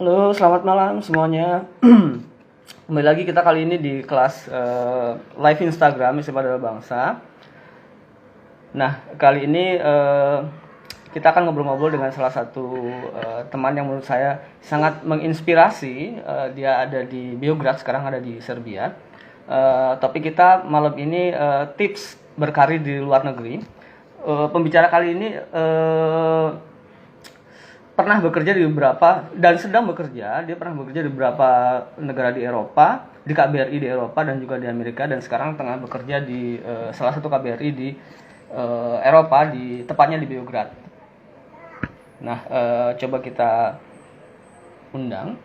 Halo, selamat malam semuanya. Kembali lagi kita kali ini di kelas live Instagram Istimewa adalah Bangsa. Nah, kali ini kita akan ngobrol-ngobrol dengan salah satu teman yang menurut saya sangat menginspirasi. Dia ada di Beograd, sekarang ada di Serbia. Topik kita malam ini tips berkarir di luar negeri. Pembicara kali ini pernah bekerja di beberapa dan sedang bekerja. Dia pernah bekerja di beberapa negara di Eropa, di KBRI di Eropa dan juga di Amerika, dan sekarang tengah bekerja di salah satu KBRI di Eropa, di tepatnya di Beograd. Nah, coba kita undang.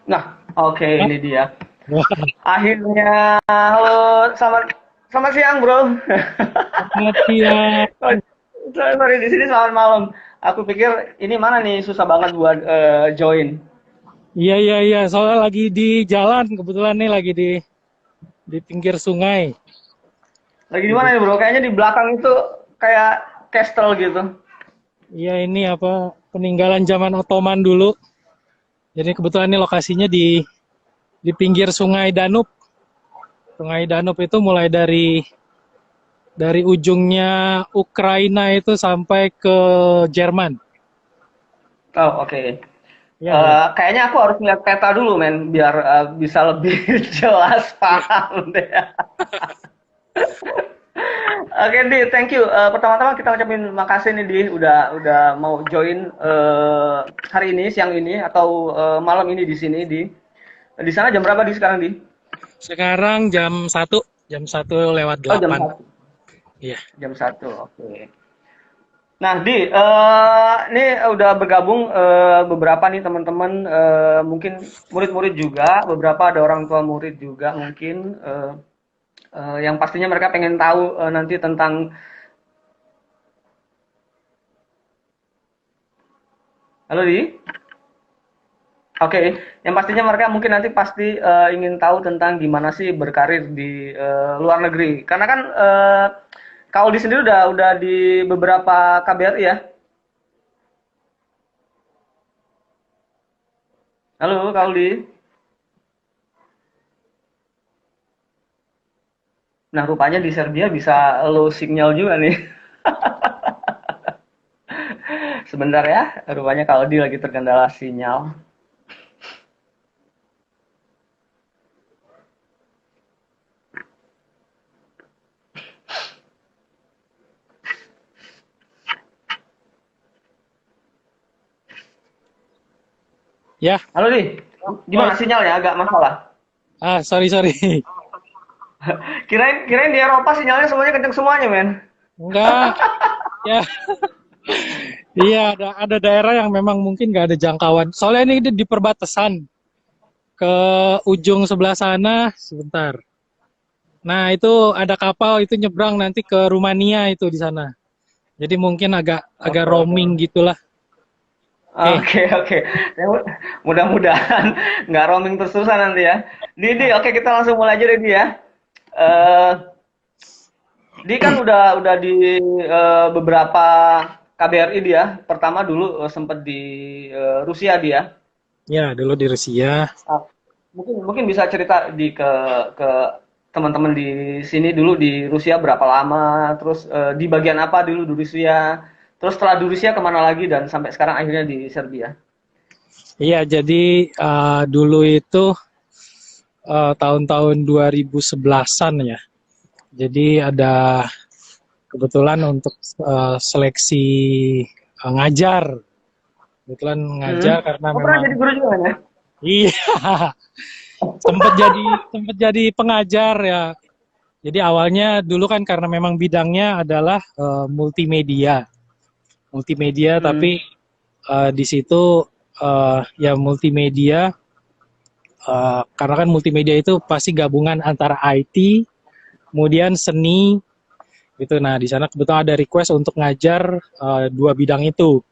Nah, oke, ini dia. Akhirnya, halo, selamat siang, bro. Selamat siang. Oh, sorry, di sini selamat malam. Aku pikir ini mana nih, susah banget buat join. Iya, iya, iya. Soalnya lagi di jalan, kebetulan nih lagi di pinggir sungai. Lagi di mana Gitu. nih, bro? Kayaknya di belakang itu kayak castle gitu. Iya, ini apa peninggalan zaman Ottoman dulu. Jadi kebetulan ini lokasinya di pinggir Sungai Danub. Sungai Danub itu mulai dari ujungnya Ukraina itu sampai ke Jerman. Oh, oke. Iya, iya. Kayaknya aku harus lihat peta dulu, men, biar bisa lebih jelas paham deh. Oke, Di, thank you. Pertama-tama kita ucapin makasih nih, Di, udah mau join hari ini, siang ini, atau malam ini di sini, Di. Di sana jam berapa, Di, sekarang, Di? Sekarang jam satu lewat Oh, jam 8. satu. Iya. Jam satu, oke. Nah, Di, ini udah bergabung beberapa nih teman-teman, mungkin murid-murid juga, beberapa ada orang tua murid juga mungkin, yang pastinya mereka pengen tahu nanti tentang. Halo, Di. Oke, yang pastinya mereka mungkin nanti pasti ingin tahu tentang gimana sih berkarir di luar negeri. Karena kan kalau di sendiri udah di beberapa KBRI ya. Halo, Kauli. Nah, rupanya di Serbia bisa low signal juga nih. Sebentar ya, rupanya Kaudi lagi terkendala sinyal. Ya. Halo, Di. Oh, Gimana sinyalnya? Agak masalah. sorry, sorry. Kirain kirain di Eropa sinyalnya semuanya kenceng semuanya, men. Enggak. Ya, iya, ada daerah yang memang mungkin nggak ada jangkauan. Soalnya ini di perbatasan ke ujung sebelah sana, sebentar. Nah, itu ada kapal itu nyebrang nanti ke Rumania itu di sana. Jadi mungkin agak agak Oke, oke. roaming gitulah. Oke. Oke, oke. Ya, mudah-mudahan nggak roaming terus-terusan nanti ya. Didi, oke, kita langsung mulai aja deh, Di, ya. Eh, Di kan udah di beberapa KBRI dia. Pertama dulu sempet di Rusia dia. Ya, dulu di Rusia. Ah, mungkin mungkin bisa cerita ke teman-teman di sini dulu di Rusia berapa lama, terus di bagian apa dulu di Rusia, terus setelah di Rusia kemana lagi dan sampai sekarang akhirnya di Serbia. Iya, jadi dulu itu tahun-tahun 2011-an ya. Jadi ada kebetulan untuk seleksi ngajar. Kebetulan Hmm. ngajar karena Oh, pernah memang jadi guru juga kan ya? iya sempat jadi pengajar ya. Jadi awalnya dulu kan karena memang bidangnya adalah multimedia. Multimedia Hmm. tapi di situ ya multimedia karena kan multimedia itu pasti gabungan antara IT kemudian seni gitu. Nah, di sana kebetulan ada request untuk ngajar dua bidang itu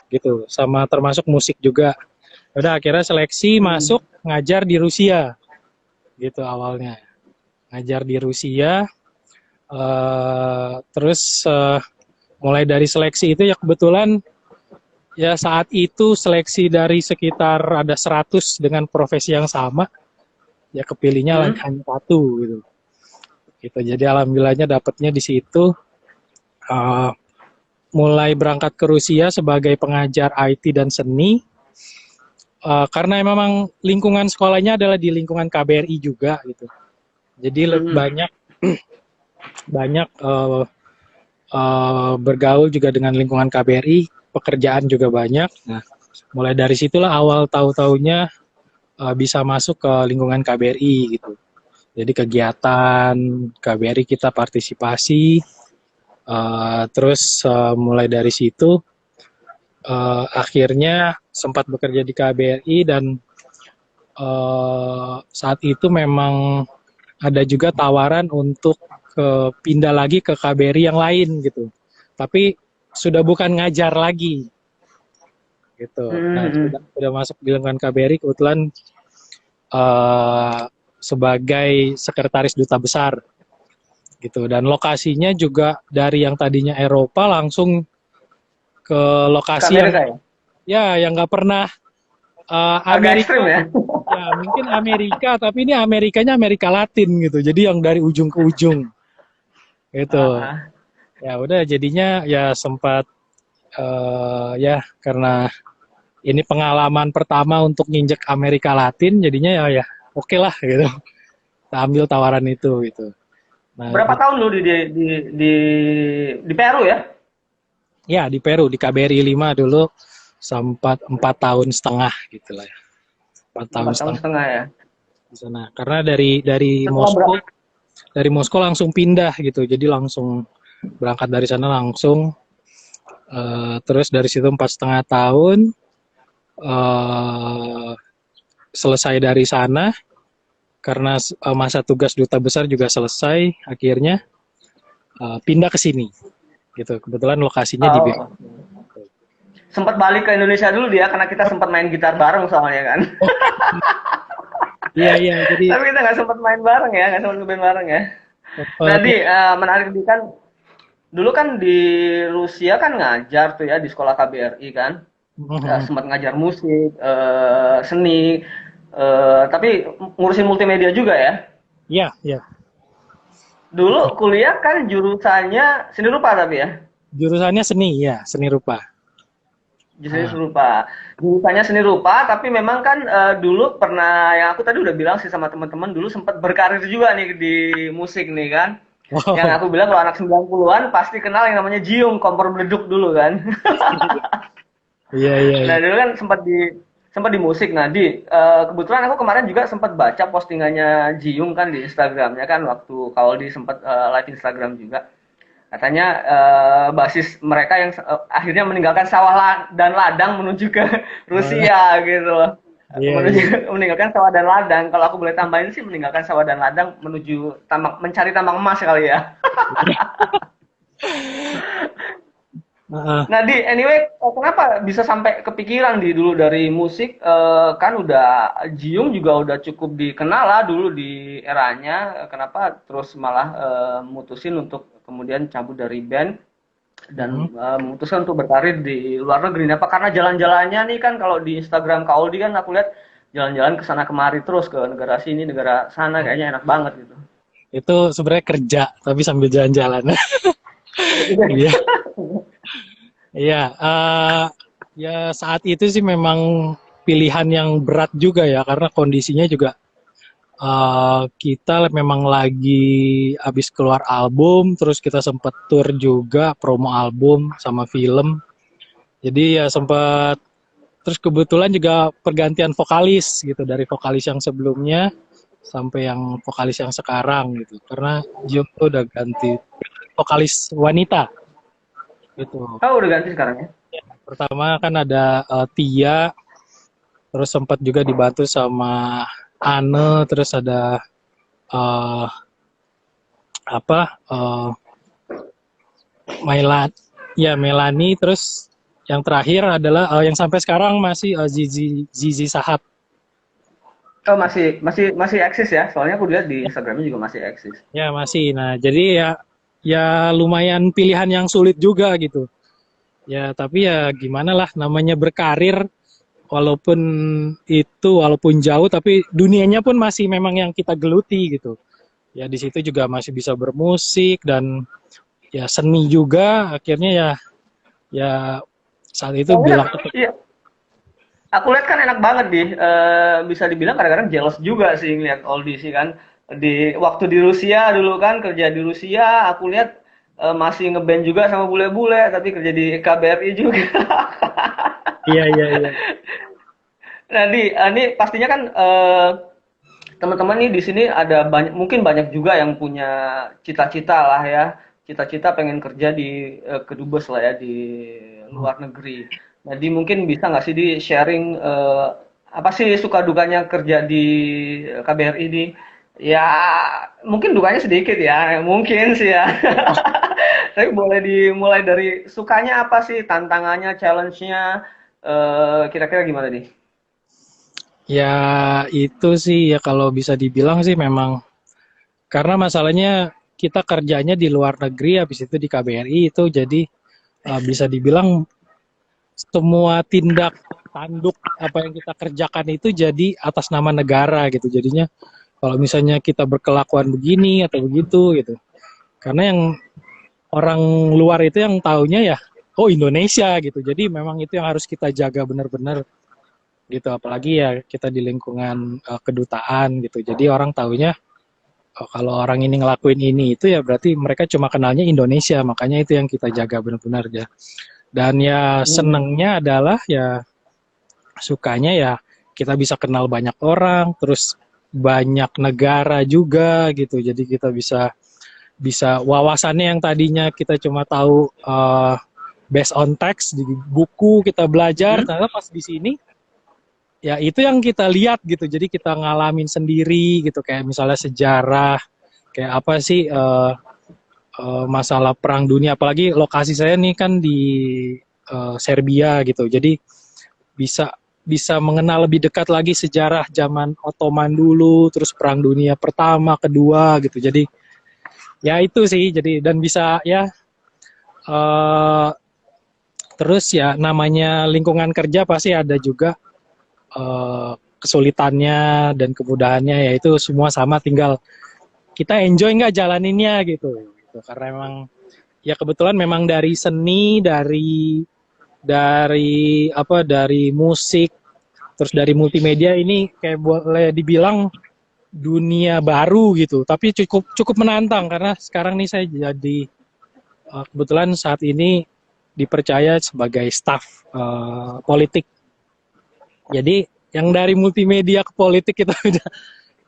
gitu. Sama termasuk musik juga. Udah akhirnya seleksi Hmm. masuk ngajar di Rusia gitu awalnya. ngajar di Rusia. Terus mulai dari seleksi itu ya kebetulan ya saat itu seleksi dari sekitar ada 100 dengan profesi yang sama, ya kepilihnya hanya satu gitu. Gitu. Jadi alhamdulillahnya dapatnya di situ. Mulai berangkat ke Rusia sebagai pengajar IT dan seni. Karena memang lingkungan sekolahnya adalah di lingkungan KBRI juga gitu. Jadi banyak bergaul juga dengan lingkungan KBRI, pekerjaan juga banyak. Nah, mulai dari situlah awal tahu-taunya bisa masuk ke lingkungan KBRI gitu. Jadi kegiatan KBRI kita partisipasi, terus mulai dari situ akhirnya sempat bekerja di KBRI dan saat itu memang ada juga tawaran untuk pindah lagi ke KBRI yang lain gitu. Tapi sudah bukan ngajar lagi gitu. Nah, sudah masuk di lingkungan KBRI kebetulan sebagai sekretaris duta besar gitu, dan lokasinya juga dari yang tadinya Eropa langsung ke lokasi Amerika, yang nggak pernah Amerika ya? Ya mungkin Amerika, tapi ini Amerikanya Amerika Latin gitu, jadi yang dari ujung ke ujung gitu. Ya udah jadinya ya sempat ya karena ini pengalaman pertama untuk nginjek Amerika Latin, jadinya ya oke lah gitu. Kita ambil tawaran itu gitu. Nah, berapa tahun lu di Peru ya? Ya di Peru, di KBRI 5 dulu sempat 4 tahun setengah gitu lah ya. 4 tahun setengah ya. Di sana. Karena dari Moskow langsung pindah gitu. Jadi langsung berangkat dari sana langsung. Terus dari situ 4,5 tahun. Selesai dari sana. Karena masa tugas duta besar juga selesai. Akhirnya pindah ke sini. Gitu. Kebetulan lokasinya di Bengkulu. Sempat balik ke Indonesia dulu dia, karena kita sempat main gitar bareng soalnya kan. Iya. Jadi. Tapi kita nggak sempat main bareng ya, nggak sempat ngeband bareng ya. Jadi menarik di kan, dulu kan di Rusia kan ngajar tuh ya di sekolah KBRI kan. Sempat ngajar musik, seni, tapi ngurusin multimedia juga ya. Iya. Dulu kuliah kan jurusannya seni rupa tapi ya. Jurusannya seni, ya, seni rupa. Jurusannya seni rupa, tapi memang kan dulu pernah, yang aku tadi udah bilang sih sama teman-teman, dulu sempat berkarir juga nih di musik nih kan. Wow. Yang aku bilang kalau anak 90-an pasti kenal yang namanya Jiung, kompor beleduk dulu kan. Iya. Nah, dulu kan sempat di musik. Nah, kebetulan aku kemarin juga sempat baca postingannya Jiung kan di Instagramnya kan, waktu Kaoldi sempat live Instagram juga. Katanya basis mereka yang akhirnya meninggalkan sawah dan ladang menuju ke Rusia gitu loh. Meninggalkan sawah dan ladang. Kalau aku boleh tambahin sih, meninggalkan sawah dan ladang menuju mencari tambang emas kali ya. Nah, anyway, kenapa bisa sampai kepikiran dulu dari musik? Kan udah Jiung juga udah cukup dikenal lah dulu di eranya. Kenapa terus malah mutusin untuk kemudian cabut dari band dan memutuskan untuk berkarir di luar negeri? Apa karena jalan-jalannya nih kan, kalau di Instagram Kaoldi kan aku lihat jalan-jalan ke sana kemari terus, ke negara sini negara sana, kayaknya enak banget gitu. Itu sebenarnya kerja tapi sambil jalan-jalan. Iya. Iya, ya saat itu sih memang pilihan yang berat juga ya, karena kondisinya juga kita memang lagi habis keluar album, terus kita sempat tour juga, promo album sama film. Jadi ya sempat, terus kebetulan juga pergantian vokalis gitu, dari vokalis yang sebelumnya sampai yang vokalis yang sekarang gitu, karena Jiung udah ganti vokalis wanita. Gitu. Oh, udah ganti sekarang ya? Pertama kan ada Tia, terus sempat juga dibantu sama Anne, terus ada Melanie, terus yang terakhir adalah yang sampai sekarang masih Zizi Sahab. Oh, masih eksis ya. Soalnya aku lihat di Instagramnya juga masih eksis. Ya masih. Nah, jadi ya lumayan pilihan yang sulit juga gitu. Ya, tapi ya gimana lah namanya berkarir walaupun walaupun jauh tapi dunianya pun masih memang yang kita geluti gitu. Ya di situ juga masih bisa bermusik dan ya seni juga akhirnya ya saat itu Soalnya, bilang iya, aku lihat kan enak banget di bisa dibilang kadang-kadang jealous juga sih ngeliat Oldie sih kan. Di waktu di Rusia dulu kan kerja di Rusia, aku lihat masih ngeband juga sama bule-bule, tapi kerja di KBRI juga. iya iya iya. Nah, ini pastinya kan teman-teman nih di sini ada banyak, mungkin banyak juga yang punya cita-cita lah ya, cita-cita pengen kerja di kedubes lah ya di luar negeri. Jadi mungkin bisa nggak sih di sharing apa sih suka dukanya kerja di KBRI ini? Ya mungkin dukanya sedikit ya, mungkin sih ya. Tapi boleh dimulai dari sukanya apa sih, tantangannya, challenge-nya, kira-kira gimana nih? Ya itu sih ya kalau bisa dibilang sih memang karena masalahnya kita kerjanya di luar negeri habis itu di KBRI itu jadi bisa dibilang semua tindak tanduk apa yang kita kerjakan itu jadi atas nama negara gitu. Jadinya kalau misalnya kita berkelakuan begini atau begitu gitu. Karena yang orang luar itu yang taunya ya oh Indonesia gitu. Jadi memang itu yang harus kita jaga benar-benar gitu. Apalagi ya kita di lingkungan kedutaan gitu. Jadi orang taunya oh, kalau orang ini ngelakuin ini itu ya berarti mereka cuma kenalnya Indonesia. Makanya itu yang kita jaga benar-benar ya. Dan ya Hmm. senangnya adalah ya sukanya ya kita bisa kenal banyak orang, terus banyak negara juga gitu. Jadi kita bisa bisa wawasannya yang tadinya kita cuma tahu based on text di buku kita belajar, Hmm? ternyata pas di sini ya itu yang kita lihat gitu. Jadi kita ngalamin sendiri gitu kayak misalnya sejarah kayak apa sih masalah perang dunia apalagi lokasi saya nih kan di Serbia gitu. Jadi bisa bisa mengenal lebih dekat lagi sejarah zaman Ottoman dulu, terus Perang Dunia Pertama, Kedua gitu. Jadi ya itu sih. Jadi dan bisa ya uh, terus ya namanya lingkungan kerja pasti ada juga kesulitannya dan kemudahannya ya itu semua sama tinggal kita enjoy nggak jalaninnya gitu. Gitu. Karena memang ya kebetulan memang dari seni dari musik terus dari multimedia ini kayak boleh dibilang dunia baru gitu tapi cukup cukup menantang karena sekarang nih saya jadi kebetulan saat ini dipercaya sebagai staf politik jadi yang dari multimedia ke politik itu udah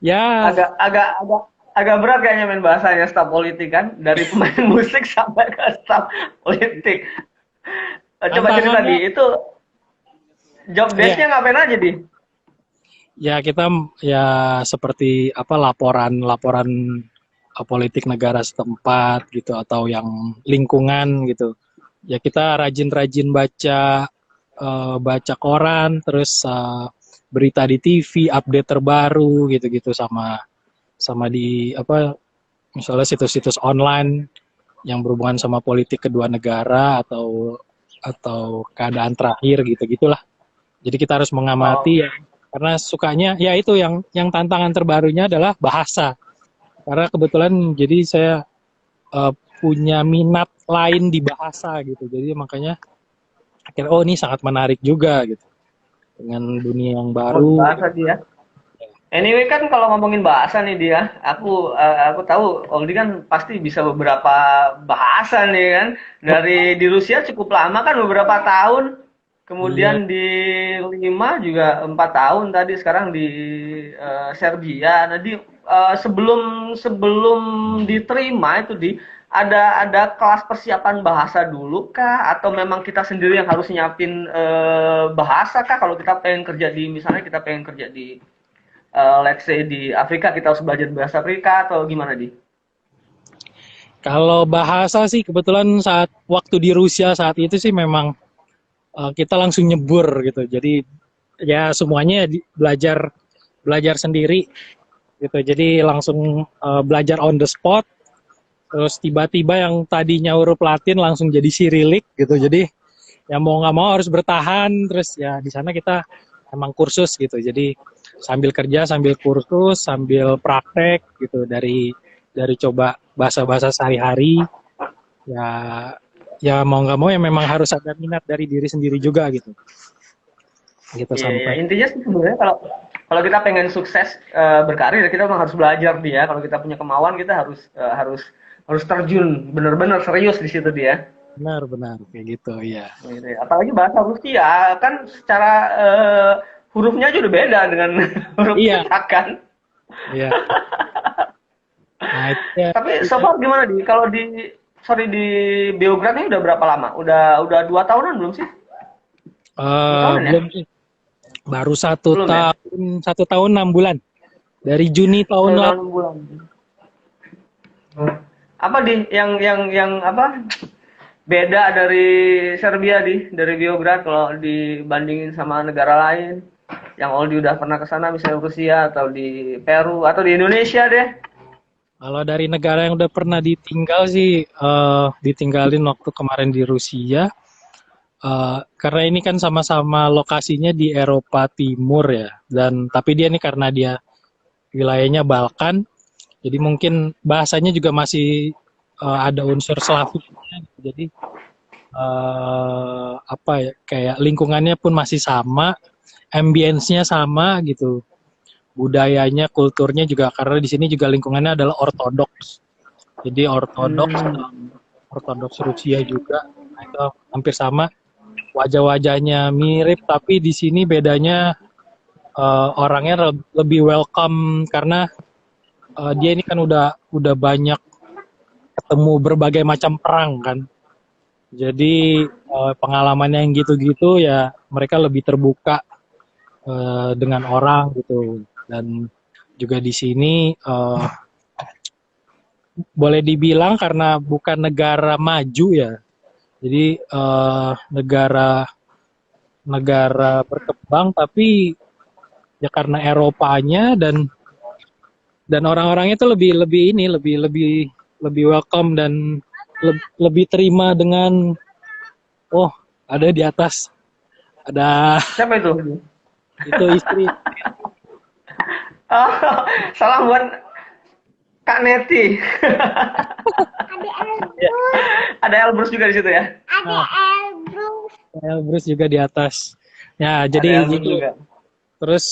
ya Agak agak agak agak berat kayaknya main bahasanya staf politik kan, dari pemain musik sampai ke staf politik. Coba cerita tantangannya di itu job ya desk-nya ngapain aja di? ya kita ya seperti apa laporan politik negara setempat gitu atau yang lingkungan gitu. Ya kita rajin-rajin baca koran, terus berita di TV, update terbaru gitu-gitu sama sama di apa misalnya situs-situs online yang berhubungan sama politik kedua negara atau keadaan terakhir gitu-gitulah. Jadi kita harus Oh, mengamati ya karena sukanya ya itu yang tantangan terbarunya adalah bahasa. Karena kebetulan jadi saya uh, punya minat lain di bahasa gitu. Jadi makanya akhirnya oh ini sangat menarik juga gitu dengan dunia yang oh baru. bahasa dia. Anyway kan kalau ngomongin bahasa nih dia, aku tahu Aldi kan pasti bisa beberapa bahasa nih kan. Dari di Rusia cukup lama kan beberapa tahun, Iya, kemudian di Lima juga 4 tahun tadi, sekarang di Serbia. Nah sebelum sebelum diterima itu ada kelas persiapan bahasa dulu kah? Atau memang kita sendiri yang harus nyiapin bahasa kah? Kalau kita pengen kerja di misalnya kita pengen kerja di let's say di Afrika kita harus belajar bahasa Afrika atau gimana di? kalau bahasa sih kebetulan saat waktu di Rusia saat itu sih memang kita langsung nyebur gitu. Jadi ya semuanya belajar belajar sendiri gitu. Jadi langsung belajar on the spot. Terus tiba-tiba yang tadinya huruf Latin langsung jadi Sirilik gitu. Jadi ya mau nggak mau harus bertahan. Terus ya di sana kita emang kursus gitu. Jadi sambil kerja, sambil kursus, sambil praktek gitu dari coba bahasa-bahasa sehari-hari. Ya ya mau nggak mau ya memang harus ada minat dari diri sendiri juga gitu. Gitu Iya, ya. sampai. Intinya sih sebenarnya kalau kalau kita pengen sukses berkarir, kita memang harus belajar dia. Kalau kita punya kemauan, kita harus terjun benar-benar serius di situ dia. Benar-benar kayak gitu ya. Gitu ya. Apalagi bahasa Rusia kan secara hurufnya aja udah beda dengan huruf Iya, kita kan. iya. Nah, itu ya, Tapi so far gimana di kalau di Beograd ini udah berapa lama? Udah 2 tahunan belum sih? 2 tahunan ya? belum sih. Baru Belum ya? 1 tahun 6 bulan. Dari Juni tahun Satu tahun lalu. 6 bulan. Apa di yang apa beda dari Serbia dari Beograd kalau dibandingin sama negara lain yang Aldi udah pernah ke sana misalnya Rusia atau di Peru atau di Indonesia deh. Kalau dari negara yang udah pernah ditinggal sih, ditinggalin waktu kemarin di Rusia. Karena ini kan sama-sama lokasinya di Eropa Timur ya. Dan tapi dia nih karena dia wilayahnya Balkan, jadi mungkin bahasanya juga masih ada unsur Slaviknya. Jadi apa ya, kayak lingkungannya pun masih sama, ambience-nya sama gitu, budayanya, kulturnya juga karena di sini juga lingkungannya adalah ortodoks. Jadi Hmm. ortodoks Rusia juga, nah, itu hampir sama. Wajah-wajahnya mirip, tapi di sini bedanya orangnya lebih welcome karena dia ini kan udah banyak ketemu berbagai macam perang kan. Jadi pengalamannya yang gitu-gitu ya mereka lebih terbuka dengan orang gitu. Dan juga di sini boleh dibilang karena bukan negara maju ya. Jadi negara negara berkembang tapi ya karena Eropanya dan orang-orangnya itu lebih lebih ini lebih lebih lebih welcome dan lebih terima dengan oh ada di atas ada Siapa itu? itu istri. Oh, salam buat Kak Neti. Ya, Ada Elbrus juga di situ ya. nah, Elbrus juga di atas ya Ada jadi Elbrus gitu. juga. Terus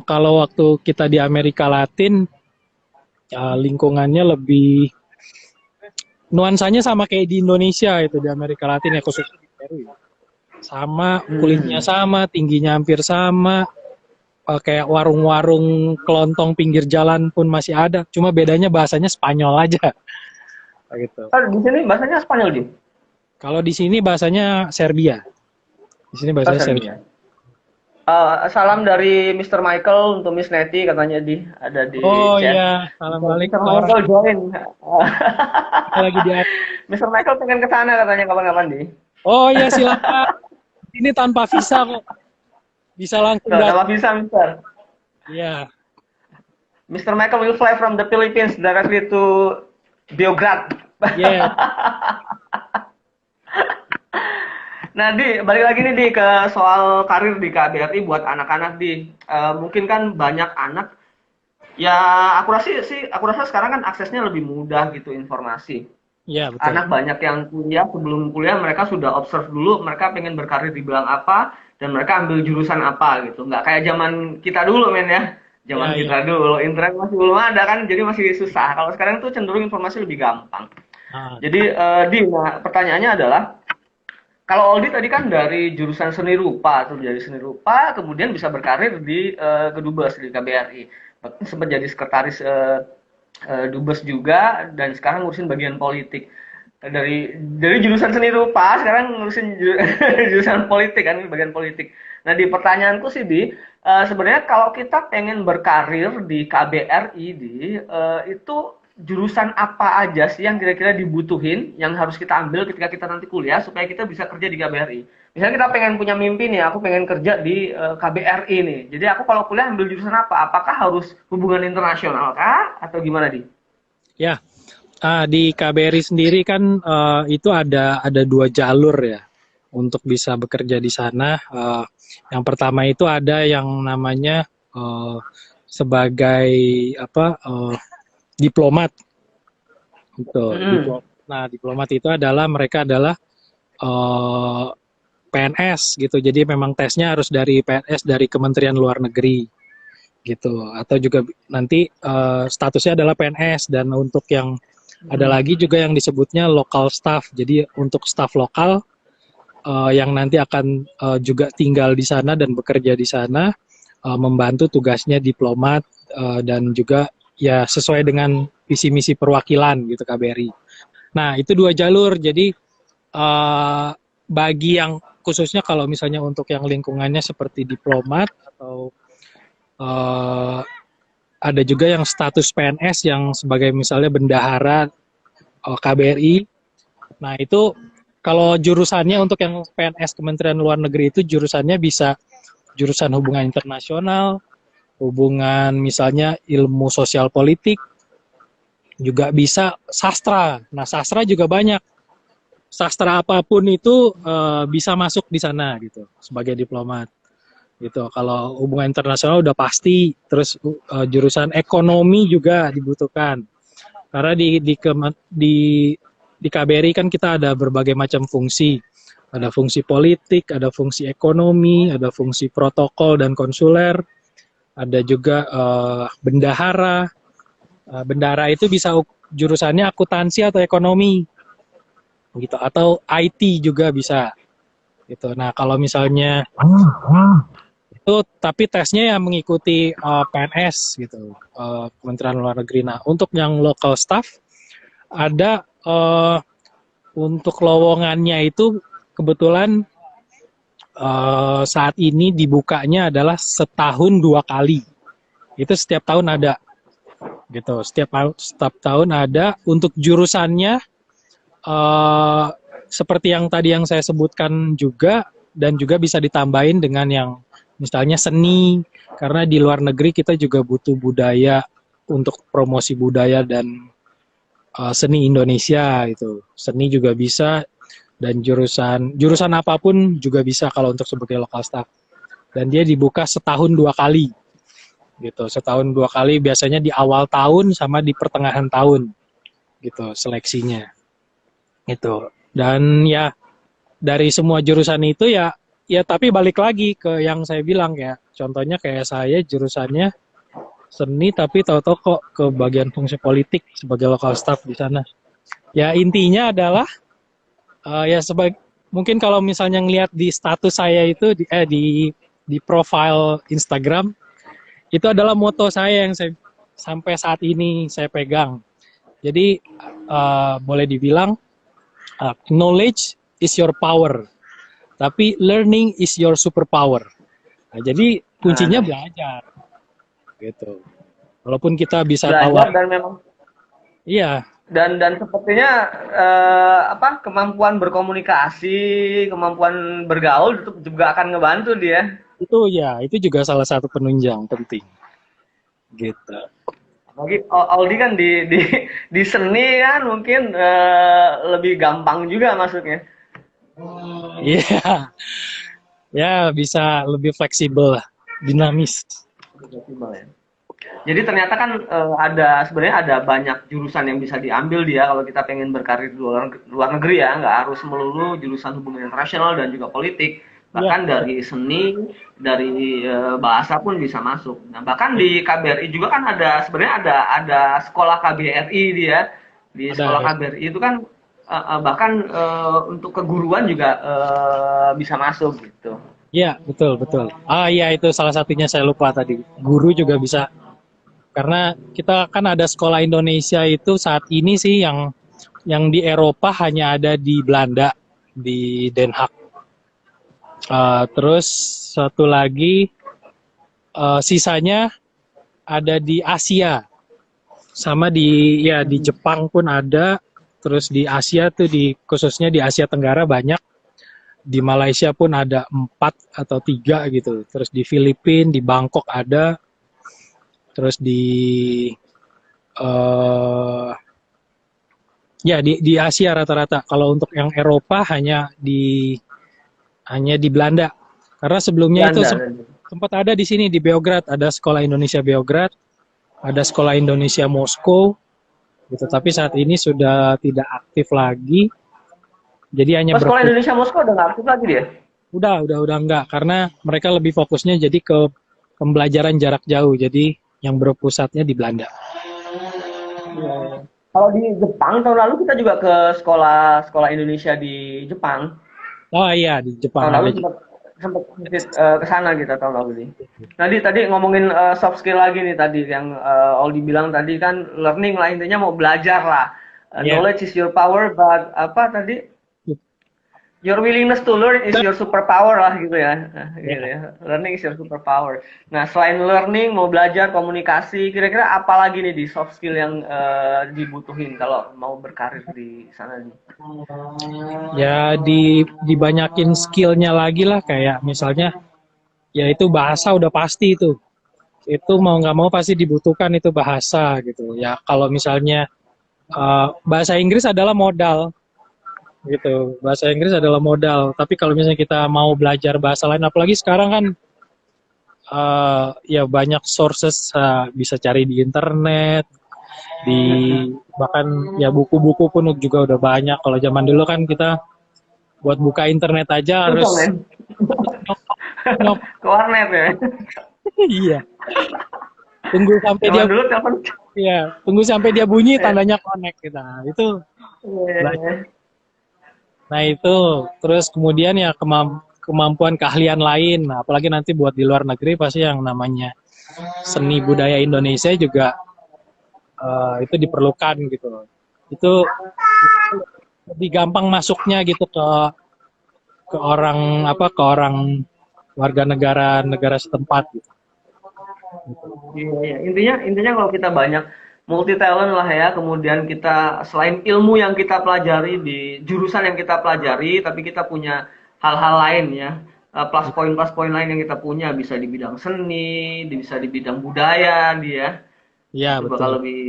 kalau waktu kita di Amerika Latin lingkungannya lebih nuansanya sama kayak di Indonesia itu di Amerika Latin ya khususnya di Peru ya. Sama kulitnya Hmm. sama tingginya hampir sama kayak warung-warung kelontong pinggir jalan pun masih ada cuma bedanya bahasanya Spanyol aja gitu. Oh, di sini bahasanya Spanyol di. Kalau di sini bahasanya Serbia. Di sini Oh, bahasanya Serbia. Serbia. Salam dari Mr. Michael untuk Miss Neti katanya ada di Oh chat. iya, salam balik Mr. ke orang Michael join. kita lagi di. Mr. Michael pengen ke sana katanya kapan-kapan di. Oh iya silakan. Ini tanpa visa kok. Bisa langsung Tuh, datang. nama bisa Mr. Iya. Mr. Michael will fly from the Philippines directly to Beograd. Yeah. Nah, balik lagi nih ke soal karir di KBRI buat anak-anak mungkin kan banyak anak ya aku rasa sekarang kan aksesnya lebih mudah gitu informasi. Iya, betul. Anak banyak yang kuliah sebelum kuliah mereka sudah observe dulu mereka pengen berkarir di bidang apa dan mereka ambil jurusan apa gitu. Nggak kayak zaman kita dulu men ya. Zaman Iya, iya. kita dulu internet masih belum ada kan jadi masih susah. Kalau sekarang tuh cenderung informasi lebih gampang. Ah, Jadi nah, pertanyaannya adalah kalau Aldi tadi kan dari jurusan seni rupa atau dari seni rupa kemudian bisa berkarir di Kedubes di KBRI. Sempat jadi sekretaris Dubes juga dan sekarang ngurusin bagian politik. Dari jurusan seni rupa sekarang ngurusin jurusan politik kan bagian politik. Nah, di pertanyaanku sih sebenarnya kalau kita pengen berkarir di KBRI itu jurusan apa aja sih yang kira-kira dibutuhin yang harus kita ambil ketika kita nanti kuliah supaya kita bisa kerja di KBRI? Misalnya kita pengen punya mimpi nih, aku pengen kerja di KBRI nih. Jadi aku kalau kuliah ambil jurusan apa? Apakah harus hubungan internasional kah? Atau gimana, Di? Ya, di KBRI sendiri kan itu ada dua jalur ya untuk bisa bekerja di sana. Yang pertama itu ada yang namanya sebagai apa diplomat gitu. Mm-mm. Nah, diplomat itu adalah mereka adalah eh, PNS gitu. Jadi memang tesnya harus dari PNS dari Kementerian Luar Negeri gitu. Atau juga nanti statusnya adalah PNS dan untuk yang ada lagi juga yang disebutnya local staff. Jadi untuk staff lokal yang nanti akan juga tinggal di sana dan bekerja di sana, membantu tugasnya diplomat dan juga ya sesuai dengan visi misi perwakilan gitu KBRI. Nah itu dua jalur. Jadi bagi yang khususnya kalau misalnya untuk yang lingkungannya seperti diplomat atau uh, ada juga yang status PNS yang sebagai misalnya bendahara KBRI. Nah itu kalau jurusannya untuk yang PNS Kementerian Luar Negeri itu jurusannya bisa jurusan hubungan internasional, hubungan misalnya ilmu sosial politik, juga bisa sastra. Nah sastra juga banyak. Sastra apapun itu bisa masuk di sana gitu sebagai diplomat gitu. Kalau hubungan internasional udah pasti, terus jurusan ekonomi juga dibutuhkan karena di KBRI kan kita ada berbagai macam fungsi. Ada fungsi politik, ada fungsi ekonomi, ada fungsi protokol dan konsuler, ada juga bendahara. Bendahara itu bisa jurusannya akuntansi atau ekonomi gitu atau IT juga bisa gitu. Nah, kalau misalnya itu tapi tesnya yang mengikuti PNS gitu, Kementerian Luar Negeri. Nah, untuk yang local staff ada untuk lowongannya itu kebetulan saat ini dibukanya adalah setahun 2 kali. Itu setiap tahun ada gitu. Setiap tahun ada untuk jurusannya seperti yang tadi yang saya sebutkan juga dan juga bisa ditambahin dengan yang misalnya seni karena di luar negeri kita juga butuh budaya untuk promosi budaya dan seni Indonesia gitu. Seni juga bisa dan jurusan apapun juga bisa kalau untuk sebagai local staff. Dan dia dibuka setahun 2 kali gitu. Setahun 2 kali biasanya di awal tahun sama di pertengahan tahun gitu seleksinya. Itu. Dan ya dari semua jurusan itu ya tapi balik lagi ke yang saya bilang ya. Contohnya kayak saya jurusannya seni tapi tahu-tahu kok ke bagian fungsi politik sebagai local staff di sana. Ya intinya adalah ya sebagai mungkin kalau misalnya ngelihat di status saya itu di profile Instagram itu adalah moto saya yang saya sampai saat ini saya pegang. Jadi boleh dibilang knowledge is your power, tapi learning is your superpower. Nah, jadi kuncinya belajar, gitu. Walaupun kita bisa tahu, Belajar dan memang iya, dan sepertinya kemampuan berkomunikasi, kemampuan bergaul itu juga akan ngebantu dia. itu juga salah satu penunjang penting, gitu. Bagi Aldi kan di seni kan mungkin lebih gampang juga masuknya. Iya, ya bisa lebih fleksibel, dinamis. Jadi ternyata kan sebenarnya ada banyak jurusan yang bisa diambil dia kalau kita pengen berkarir di luar negeri ya, nggak harus melulu jurusan hubungan internasional dan juga politik. Bahkan Ya, dari seni, dari bahasa pun bisa masuk. Nah, bahkan di KBRI juga kan sebenarnya ada sekolah KBRI dia. Di sekolah ada. KBRI itu kan bahkan untuk keguruan juga bisa masuk gitu. Iya, betul, betul. Iya itu salah satunya saya lupa tadi. Guru juga bisa. Karena kita kan ada sekolah Indonesia itu saat ini sih yang di Eropa hanya ada di Belanda, di Den Haag. Terus satu lagi sisanya ada di Asia. Sama di Jepang pun ada. Terus di Asia tuh khususnya di Asia Tenggara banyak. di Malaysia pun ada 4 atau 3 gitu. Terus di Filipina, di Bangkok ada, terus di eh ya di Asia rata-rata. Kalau untuk yang Eropa hanya di Belanda. Karena sebelumnya itu Belanda. sempat ada di sini di Beograd, ada sekolah Indonesia Beograd, ada sekolah Indonesia Moskow gitu. Tapi saat ini sudah tidak aktif lagi. Jadi hanya Pas sekolah Indonesia Moskow udah nggak aktif lagi dia? udah enggak karena mereka lebih fokusnya jadi ke pembelajaran jarak jauh. Jadi yang berpusatnya di Belanda. Iya. Kalau di Jepang tahun lalu kita juga ke sekolah Indonesia di Jepang. Oh iya, di Jepang Tahun ada lalu juga. sempat visit ke sana kita tahun lalu nih. Tadi ngomongin soft skill lagi nih tadi yang Aldi bilang tadi kan learning lah intinya mau belajar lah. Iya. Knowledge is your power, but apa tadi? Your willingness to learn is your superpower lah gitu ya. Gitu Ya. ya. Learning is your superpower. Nah, selain learning, mau belajar komunikasi, kira-kira apa lagi nih di soft skill yang dibutuhin kalau mau berkarir di sana nih? Ya dibanyakin skillnya lagi lah kayak misalnya ya itu bahasa udah pasti itu mau nggak mau pasti dibutuhkan itu bahasa gitu ya kalau misalnya bahasa Inggris adalah modal gitu bahasa Inggris adalah modal tapi kalau misalnya kita mau belajar bahasa lain apalagi sekarang kan ya banyak sources bisa cari di internet di bahkan ya buku-buku pun juga udah banyak kalau zaman dulu kan kita buat buka internet aja Susah harus men. nyok Ke warnet ya. iya tunggu sampai dia Zaman dulu telepon. iya tunggu sampai dia bunyi tandanya connect kita itu belajar. Nah itu terus kemudian ya kemampuan keahlian lain nah, apalagi nanti buat di luar negeri pasti yang namanya seni budaya Indonesia juga itu diperlukan gitu itu lebih gampang masuknya gitu ke orang ke orang warga negara setempat gitu. Iya, iya. Intinya kalau kita banyak multi talent lah ya, kemudian kita selain ilmu yang kita pelajari di jurusan yang kita pelajari, tapi kita punya hal-hal lain ya, plus poin lain yang kita punya bisa di bidang seni, bisa di bidang budaya dia, Iya itu betul. bakal lebih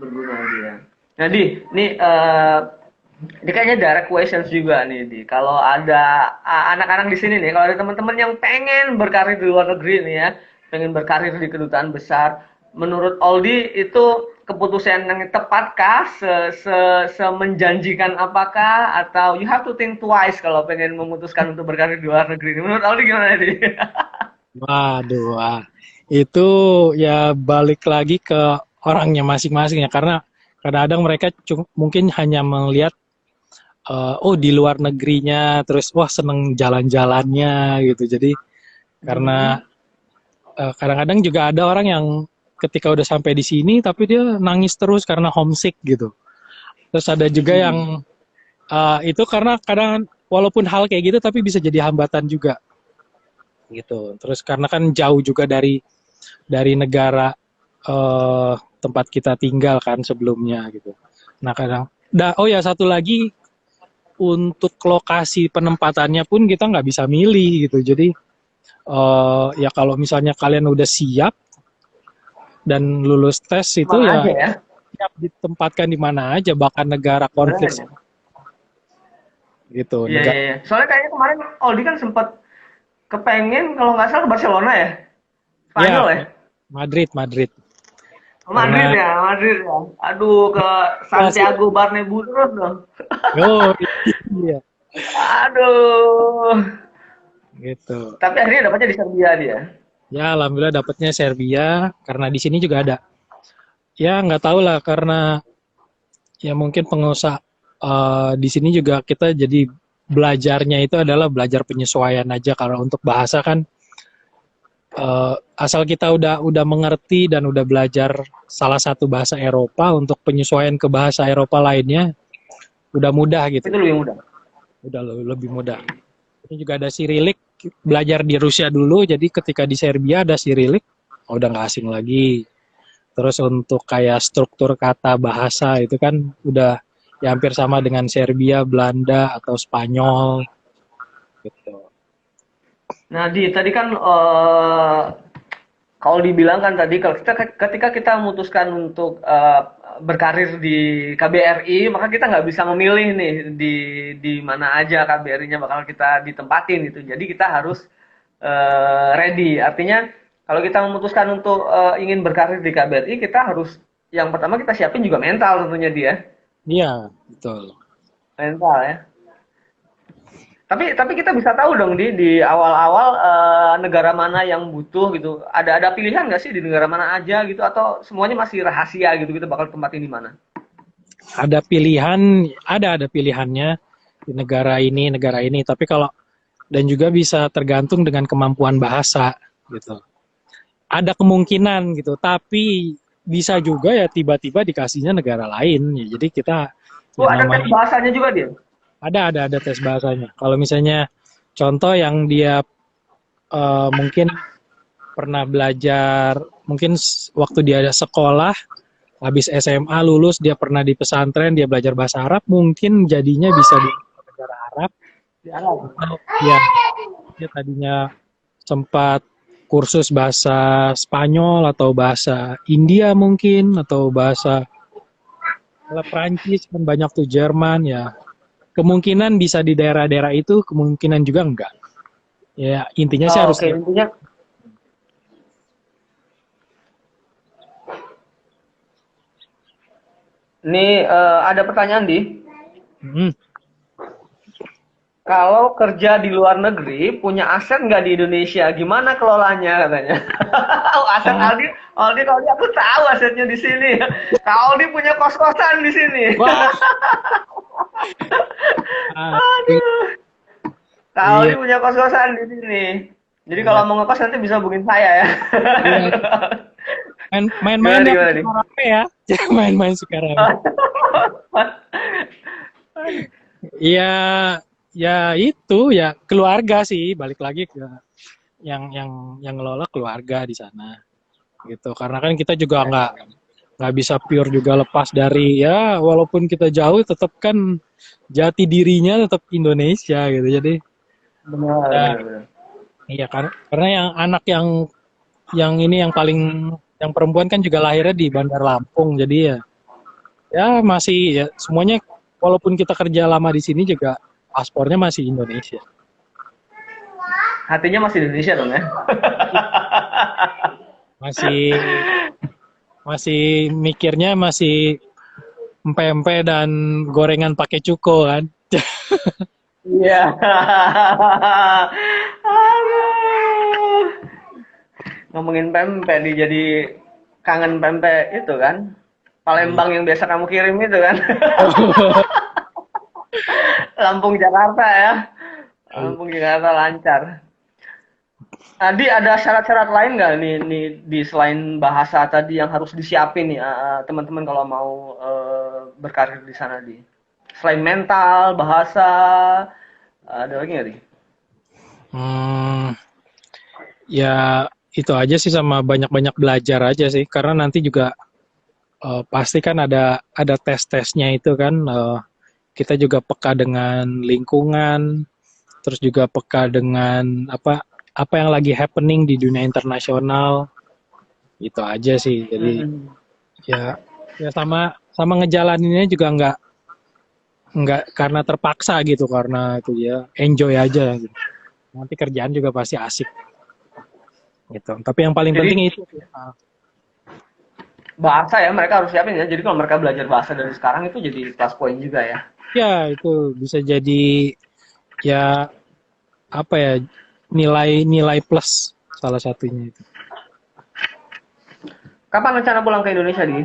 berguna dia. Nah, nih ini kayaknya direct questions juga nih, Kalau ada anak-anak di sini nih, kalau ada teman-teman yang pengen berkarir di luar negeri nih ya, pengen berkarir di kedutaan besar, menurut Aldi itu keputusan yang tepatkah? Semenjanjikan apakah? Atau you have to think twice kalau pengen memutuskan untuk berkarir di luar negeri? Menurut Aldi gimana nih? Waduh, itu ya balik lagi ke orangnya masing-masing ya karena kadang-kadang mereka mungkin hanya melihat oh di luar negerinya terus wah seneng jalan-jalannya gitu jadi karena kadang-kadang juga ada orang yang ketika udah sampai di sini tapi dia nangis terus karena homesick gitu terus ada juga yang itu karena kadang walaupun hal kayak gitu tapi bisa jadi hambatan juga gitu terus karena kan jauh juga dari negara tempat kita tinggal kan sebelumnya gitu nah kadang oh ya satu lagi untuk lokasi penempatannya pun kita nggak bisa milih gitu. Jadi ya kalau misalnya kalian udah siap dan lulus tes itu Mana ya aja ya? siap ditempatkan di mana aja bahkan negara konflik Bener ya? gitu. Iya, iya, iya. Soalnya kayaknya kemarin Aldi kan sempat kepengen kalau nggak salah ke Barcelona ya? Ya Spanyol ya? Madrid Madrid Madrid karena ya, Madrid ya. Aduh, ke Santiago Bernabeu terus dong. oh iya Aduh. gitu. Tapi akhirnya dapatnya di Serbia dia. Ya alhamdulillah dapatnya Serbia karena di sini juga ada. Ya nggak tahu lah karena ya mungkin pengusaha di sini juga kita jadi belajarnya itu adalah belajar penyesuaian aja kalau untuk bahasa kan asal kita udah mengerti dan udah belajar salah satu bahasa Eropa untuk penyesuaian ke bahasa Eropa lainnya udah mudah gitu. Itu lebih mudah. Udah lebih mudah. Ini juga ada Cyrillic belajar di Rusia dulu jadi ketika di Serbia ada Cyrillic udah nggak asing lagi. Terus untuk kayak struktur kata bahasa itu kan udah ya hampir sama dengan Serbia, Belanda atau Spanyol gitu. Nah, tadi kan kalau dibilang kan tadi kalau ketika kita memutuskan untuk berkarir di KBRI, maka kita nggak bisa memilih nih di mana aja KBRI-nya bakal kita ditempatin gitu. Jadi kita harus ready. Artinya kalau kita memutuskan untuk ingin berkarir di KBRI, kita harus yang pertama kita siapin juga mental tentunya dia. Iya, betul. Mental ya. Tapi kita bisa tahu dong di awal-awal negara mana yang butuh gitu. Ada pilihan nggak sih di negara mana aja gitu atau semuanya masih rahasia gitu kita bakal tempatin di mana? Ada pilihan, ada pilihannya di negara ini, tapi kalau dan juga bisa tergantung dengan kemampuan bahasa gitu. Ada kemungkinan gitu, tapi bisa juga ya tiba-tiba dikasihnya negara lain ya. Jadi kita Oh, yang ada tes namanya bahasanya juga dia. ada tes bahasanya. Kalau misalnya contoh yang dia mungkin pernah belajar, mungkin waktu dia ada sekolah, habis SMA lulus, dia pernah di pesantren, dia belajar bahasa Arab, mungkin jadinya bisa di negara Arab. Di Arab. Atau ya, dia tadinya sempat kursus bahasa Spanyol atau bahasa India mungkin, atau bahasa Prancis, kan banyak tuh Jerman ya. Kemungkinan bisa di daerah-daerah itu, kemungkinan juga enggak. Ya, intinya sih Oh, harus oke, intinya ini ada pertanyaan di hmm, kalau kerja di luar negeri punya aset nggak di Indonesia gimana kelolanya katanya. Oh, aset Aldi aku tahu asetnya di sini. Kak Aldi punya kos-kosan di sini. wah, ah, Aduh. Kak Aldi iya, punya kos-kosan di sini. Jadi iya, kalau mau ngekos nanti bisa hubungin saya ya. iya. Main-main Gimana yang gimana nih? suka rame ya. Jangan main-main suka rame. Iya, ya itu ya keluarga sih, balik lagi ke yang ngelola keluarga di sana gitu. Karena kan kita juga nggak bisa pure juga lepas dari ya walaupun kita jauh tetap kan jati dirinya tetap Indonesia gitu. Jadi Benar, ya benar, benar. iya karena yang anak yang ini yang paling yang perempuan kan juga lahirnya di Bandar Lampung. Jadi ya masih ya semuanya walaupun kita kerja lama di sini juga paspornya masih Indonesia. Hatinya masih Indonesia dong ya. Masih masih mikirnya masih empe-empe dan gorengan pakai cuko kan. Iya. Aduh. Ngomongin pempek nih jadi kangen pempek itu kan. Iya. Palembang yang biasa kamu kirim itu kan. Lampung Jakarta ya. Lampung Jakarta lancar. Tadi ada syarat-syarat lain nggak nih di selain bahasa tadi yang harus disiapin nih teman-teman kalau mau berkarir di sana di selain mental, bahasa, ada lagi nggak nih? Hmm, ya itu aja sih sama banyak-banyak belajar aja sih karena nanti juga pasti kan ada tes-tesnya itu kan kita juga peka dengan lingkungan terus juga peka dengan apa yang lagi happening di dunia internasional itu aja sih jadi Mm-mm. ya ya sama sama ngejalaninnya juga nggak karena terpaksa gitu karena itu ya enjoy aja gitu. Nanti kerjaan juga pasti asik gitu tapi yang paling Jadi penting itu bahasa ya mereka harus siapin ya. Jadi kalau mereka belajar bahasa dari sekarang itu jadi plus point juga ya. ya itu bisa jadi ya apa ya nilai plus salah satunya itu. Kapan rencana pulang ke Indonesia di?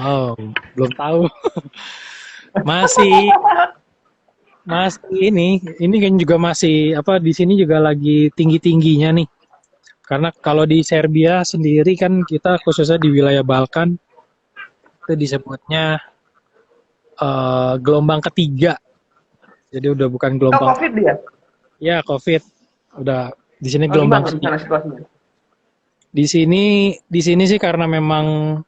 Oh, belum tahu. Masih masih ini kan juga masih di sini juga lagi tinggi-tingginya nih. Karena kalau di Serbia sendiri kan kita khususnya di wilayah Balkan itu disebutnya gelombang ketiga. Jadi udah bukan Oh, gelombang COVID dia. ya COVID. Udah di sini Oh, gelombang gimana di sana ketiga. situasinya? Di sini sih karena memang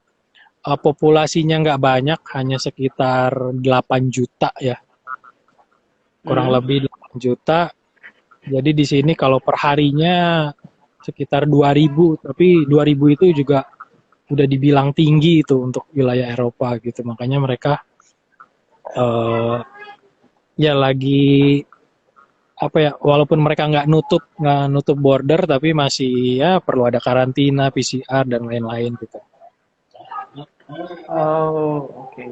populasinya nggak banyak, hanya sekitar 8 juta ya, kurang Hmm. lebih 8 juta. Jadi di sini kalau per harinya sekitar 2.000, tapi 2.000 itu juga udah dibilang tinggi itu untuk wilayah Eropa gitu. Makanya mereka eh, ya lagi apa ya, walaupun mereka nggak nutup border, tapi masih ya perlu ada karantina, PCR dan lain-lain gitu. Oh, oke.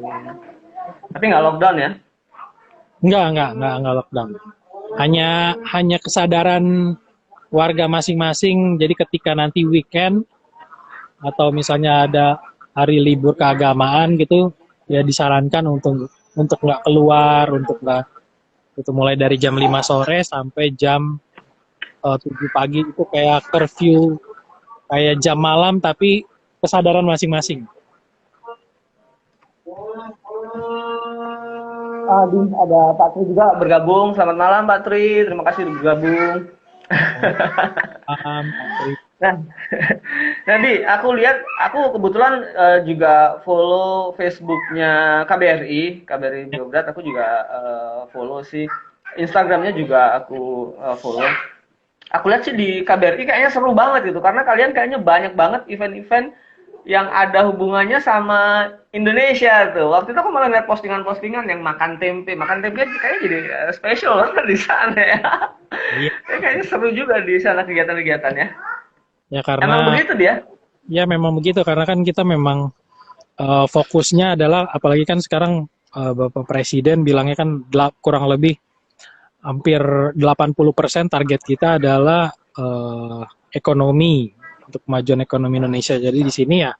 Tapi nggak lockdown ya? Nggak lockdown. Hanya kesadaran warga masing-masing. Jadi ketika nanti weekend atau misalnya ada hari libur keagamaan gitu, ya disarankan untuk nggak keluar, untuk nggak itu mulai dari jam 5 sore sampai jam 7 pagi itu kayak curfew, kayak jam malam tapi kesadaran masing-masing. Ada Pak Tri juga bergabung. Selamat malam Pak Tri, terima kasih sudah bergabung. Paham, Pak Tri. Nah, nanti aku lihat, aku kebetulan juga follow Facebooknya KBRI Beograd. Aku juga follow sih. Instagramnya juga aku follow. Aku lihat sih di KBRI kayaknya seru banget gitu, karena kalian kayaknya banyak banget event-event yang ada hubungannya sama Indonesia tuh. Waktu itu aku malah lihat postingan-postingan yang makan tempe kayaknya jadi spesial banget di sana ya. Iya. Kayaknya seru juga di sana kegiatan-kegiatannya. Ya Emang karena begitu dia? ya memang begitu, karena kan kita memang fokusnya adalah, apalagi kan sekarang Bapak Presiden bilangnya kan kurang lebih hampir 80% target kita adalah ekonomi, untuk kemajuan ekonomi Indonesia. Jadi di sini ya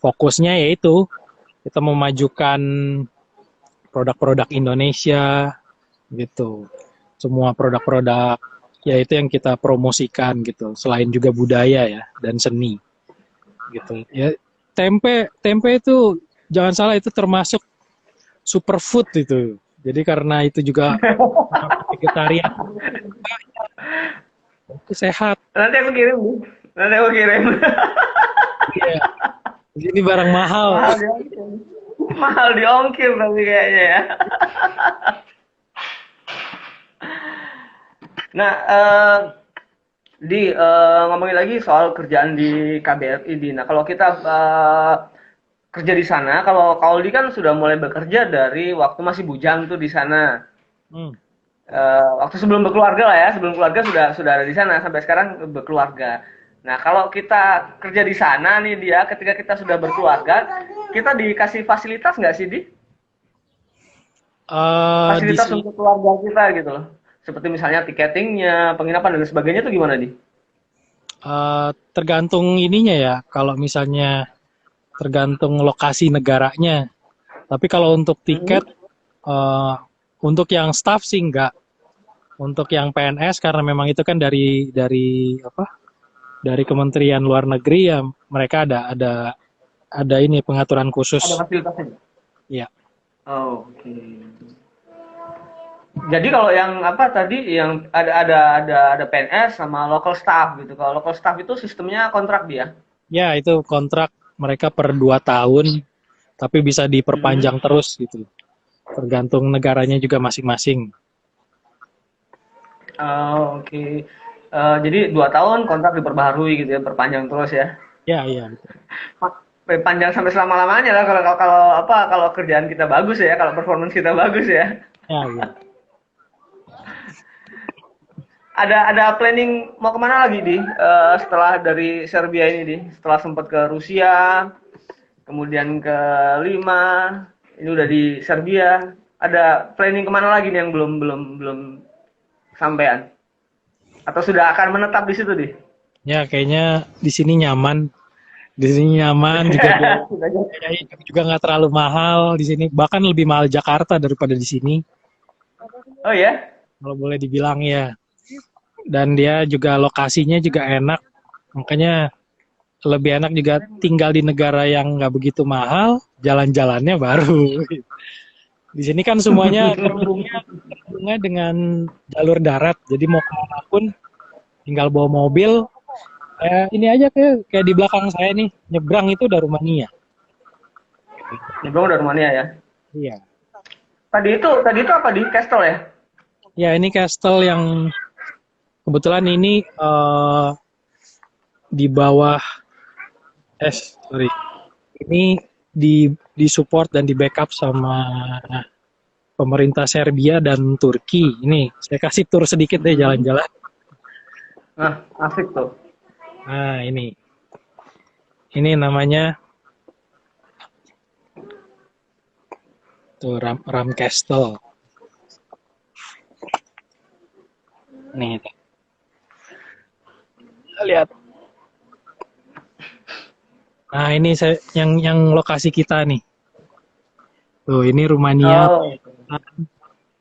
fokusnya yaitu kita memajukan produk-produk Indonesia gitu. Semua produk-produk ya itu yang kita promosikan gitu. Selain juga budaya ya dan seni gitu. Ya tempe tempe itu jangan salah, itu termasuk superfood itu. Jadi karena itu juga vegetarian, itu sehat. Nanti aku kirim. Nanti aku kirim. Iya. Ini barang mahal. Mahal diongkir. Mahal diongkir tapi kayaknya ya. Nah, ngomongin lagi soal kerjaan di KBRI di. Nah, kalau kita kerja di sana, kalau Kauli kan sudah mulai bekerja dari waktu masih bujang tuh di sana. Hmm. Waktu sebelum berkeluarga lah ya, sebelum keluarga sudah ada di sana sampai sekarang berkeluarga. Nah, kalau kita kerja di sana nih dia, ketika kita sudah berkeluarga, kita dikasih fasilitas nggak sih di? Di Fasilitas sini untuk keluarga kita gitu loh. Seperti misalnya tiketingnya, penginapan dan sebagainya itu gimana di? tergantung ininya ya. Kalau misalnya tergantung lokasi negaranya. Tapi kalau untuk tiket, eh, untuk yang staff sih enggak. Untuk yang PNS, karena memang itu kan dari apa? Dari Kementerian Luar Negeri ya, mereka ada ini pengaturan Ada khusus. fasilitasnya? Ya. Oh, oke. Jadi kalau yang apa tadi yang ada PNS sama local staff gitu. Kalau local staff itu sistemnya kontrak dia. Ya, itu kontrak mereka per 2 tahun, tapi bisa Mhm. diperpanjang terus gitu. Tergantung negaranya juga masing-masing. Oh, oke. Jadi 2 tahun kontrak diperbaharui gitu ya, perpanjang terus ya. Ya, iya, betul. Panjang sampai selama-lamanya lah kalau kalau apa kalau kerjaan kita bagus ya, kalau performance kita bagus ya. Ya, iya. Ada planning mau kemana lagi di setelah dari Serbia ini di? Setelah sempat ke Rusia, kemudian ke Lima, ini udah di Serbia. Ada planning kemana lagi nih yang belum belum belum sampean? Atau sudah akan menetap di situ di? Ya, kayaknya di sini nyaman. Di sini nyaman juga, Sudah jauh. biayanya juga nggak terlalu mahal di sini. Bahkan lebih mahal Jakarta daripada di sini, Oh ya? kalau boleh dibilang ya. Dan dia juga lokasinya juga enak. Makanya lebih enak juga tinggal di negara yang nggak begitu mahal, jalan-jalannya baru. Di sini kan semuanya terhubungnya dengan jalur darat. Jadi mau kemana pun tinggal bawa mobil. Ini aja kayak di belakang saya nih, nyebrang itu udah Rumania. Nyebrang udah Rumania ya. Iya. Tadi itu apa di Castle ya? Ya, ini castle yang kebetulan ini di bawah sorry. Ini disupport dan di backup sama pemerintah Serbia dan Turki. Ini saya kasih tur sedikit deh jalan-jalan. Nah, asik tuh. Nah, ini namanya tuh Ram Castle. Nih, lihat. Nah, ini yang lokasi kita nih. Tuh, ini Rumania. Oh,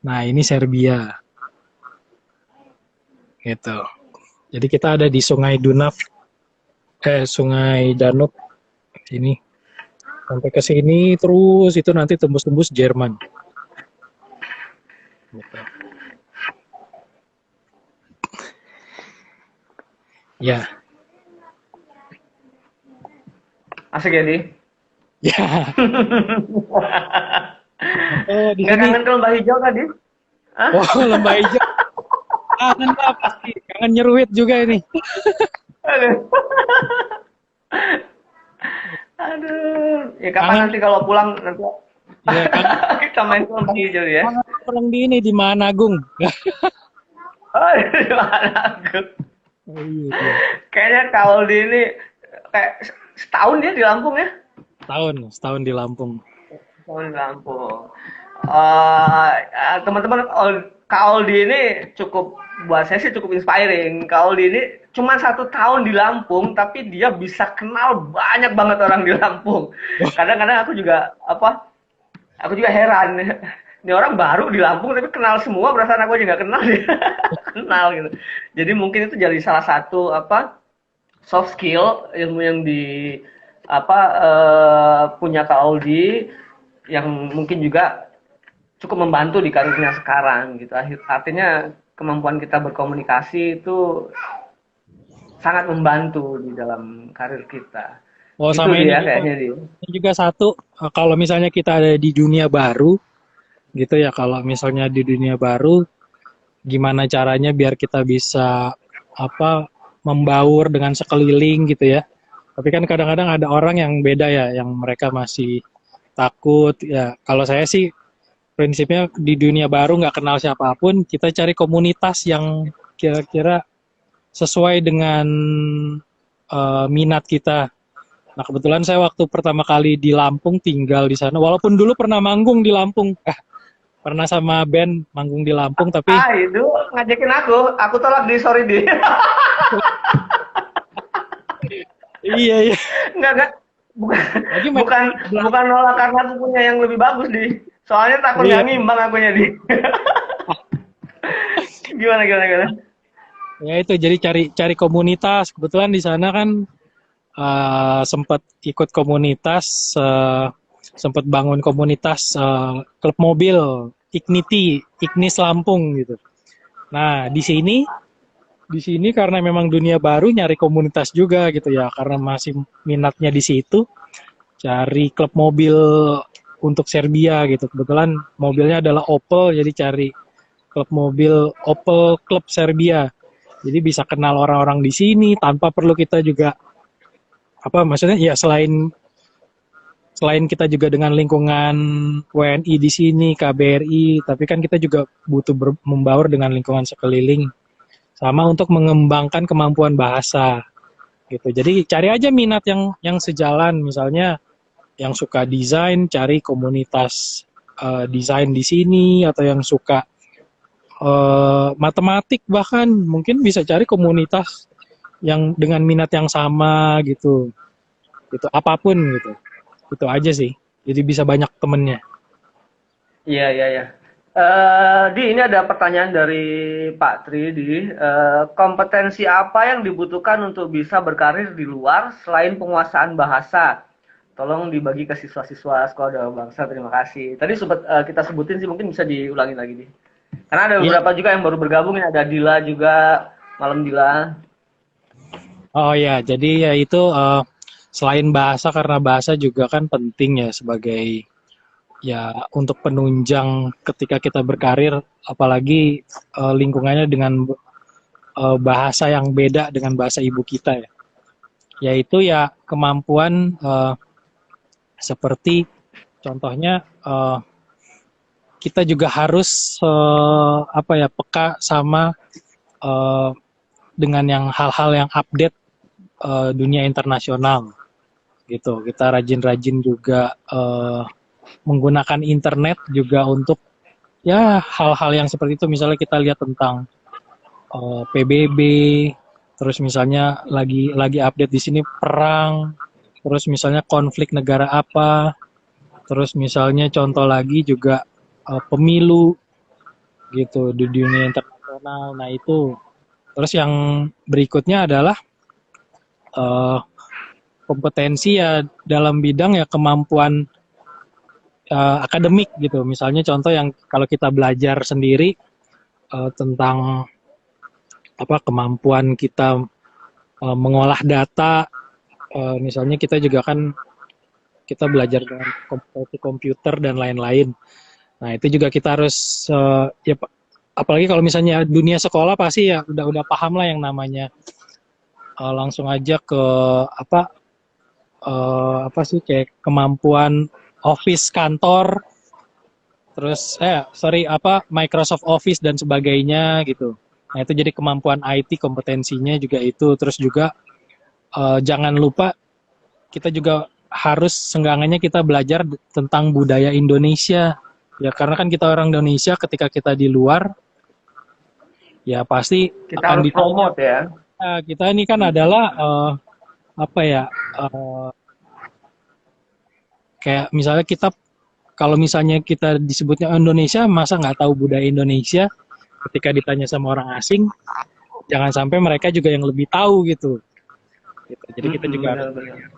Nah, ini Serbia. Gitu. Jadi kita ada di Sungai Danub sini. Sampai ke sini terus itu nanti tembus-tembus Jerman. Gitu. Ya. asik ya, Di? Ya. Di Nggak sini. kangen ke Lembah Hijau tadi? Hah? Oh, Lembah Hijau. Kangen lah pasti. Kangen nyeruit juga ini. Aduh. Aduh. Ya kapan Kangen. nanti kalau pulang nanti Ya, kangen. kita main ke Lembah Hijau ya? Kangen orang di ini di Managung. Oh, di mana aku? Oh, iya. Kayaknya kalau di ini kayak setahun dia di Lampung ya? Setahun di Lampung. Setahun di Lampung. Teman-teman, Kak Aldi ini cukup, buat saya sih cukup inspiring. Kak Aldi ini cuma 1 tahun di Lampung, tapi dia bisa kenal banyak banget orang di Lampung. Kadang-kadang aku juga heran. Ini orang baru di Lampung tapi kenal semua, perasaan aku aja nggak kenal dia. Kenal gitu. Jadi mungkin itu jadi salah satu soft skill ilmu yang punya Kak Aldi yang mungkin juga cukup membantu di karirnya sekarang gitu. Artinya kemampuan kita berkomunikasi itu sangat membantu di dalam karir kita. Oh, Gitu sama dia kayaknya dia. ini juga satu, kalau misalnya kita ada di dunia baru, gitu ya, kalau misalnya di dunia baru, gimana caranya biar kita bisa membaur dengan sekeliling gitu ya. Tapi kan kadang-kadang ada orang yang beda ya, yang mereka masih takut ya. Kalau saya sih prinsipnya di dunia baru nggak kenal siapapun, kita cari komunitas yang kira-kira sesuai dengan minat kita. Nah, kebetulan saya waktu pertama kali di Lampung tinggal di sana, walaupun dulu pernah manggung di Lampung, pernah sama band manggung di Lampung, tapi Itu ngajakin aku tolak di sorry di. iya. Enggak. Bukan, Lagi bukan nolak karena aku punya yang lebih bagus di. Soalnya takut Iya. nggak ngimbang akunya di. Gimana? Ya itu, jadi cari komunitas. Kebetulan di sana kan sempat ikut komunitas, sempat bangun komunitas klub mobil Ignis Lampung gitu. Nah, di sini karena memang dunia baru, nyari komunitas juga gitu ya, karena masih minatnya di situ, cari klub mobil untuk Serbia gitu. Kebetulan mobilnya adalah Opel, jadi cari klub mobil Opel klub Serbia. Jadi bisa kenal orang-orang di sini tanpa perlu kita juga maksudnya ya, selain kita juga dengan lingkungan WNI di sini, KBRI, tapi kan kita juga butuh membaur dengan lingkungan sekeliling, sama untuk mengembangkan kemampuan bahasa gitu. Jadi cari aja minat yang sejalan, misalnya yang suka desain, cari komunitas desain di sini, atau yang suka matematik, bahkan mungkin bisa cari komunitas yang dengan minat yang sama gitu apapun gitu. Itu aja sih, jadi bisa banyak temennya. Iya. Di ini ada pertanyaan dari Pak Tri di kompetensi apa yang dibutuhkan untuk bisa berkarir di luar selain penguasaan bahasa? Tolong dibagi ke siswa-siswa Sekolah Dalam Bangsa. Terima kasih. Tadi sempat kita sebutin sih, mungkin bisa diulangi lagi nih. Karena ada beberapa juga yang baru bergabung, ada Dila juga, Malam Dila. Oh ya, jadi ya itu selain bahasa, karena bahasa juga kan penting ya sebagai ya untuk penunjang ketika kita berkarir, apalagi lingkungannya dengan bahasa yang beda dengan bahasa ibu kita ya. Yaitu ya kemampuan seperti contohnya kita juga harus peka sama eh, dengan yang hal-hal yang update dunia internasional gitu. Kita rajin-rajin juga menggunakan internet juga untuk ya hal-hal yang seperti itu. Misalnya kita lihat tentang PBB, terus misalnya lagi update di sini perang, terus misalnya konflik negara apa, terus misalnya contoh lagi juga pemilu gitu di dunia internasional. Nah itu. Terus yang berikutnya adalah kompetensi ya dalam bidang ya kemampuan akademik gitu. Misalnya contoh yang kalau kita belajar sendiri tentang kemampuan kita mengolah data, misalnya kita juga kan kita belajar dengan komputer dan lain-lain. Nah itu juga kita harus apalagi kalau misalnya dunia sekolah pasti ya udah paham lah yang namanya langsung aja ke kayak kemampuan office kantor, terus Microsoft Office dan sebagainya gitu. Nah itu jadi kemampuan IT, kompetensinya juga itu. Terus juga jangan lupa kita juga harus senggangannya kita belajar tentang budaya Indonesia ya, karena kan kita orang Indonesia, ketika kita di luar ya pasti Kita akan harus promote ya. Kita ini kan adalah kayak misalnya kita, kalau misalnya kita disebutnya Indonesia, masa nggak tahu budaya Indonesia? Ketika ditanya sama orang asing, jangan sampai mereka juga yang lebih tahu gitu. Jadi kita juga Benar-benar.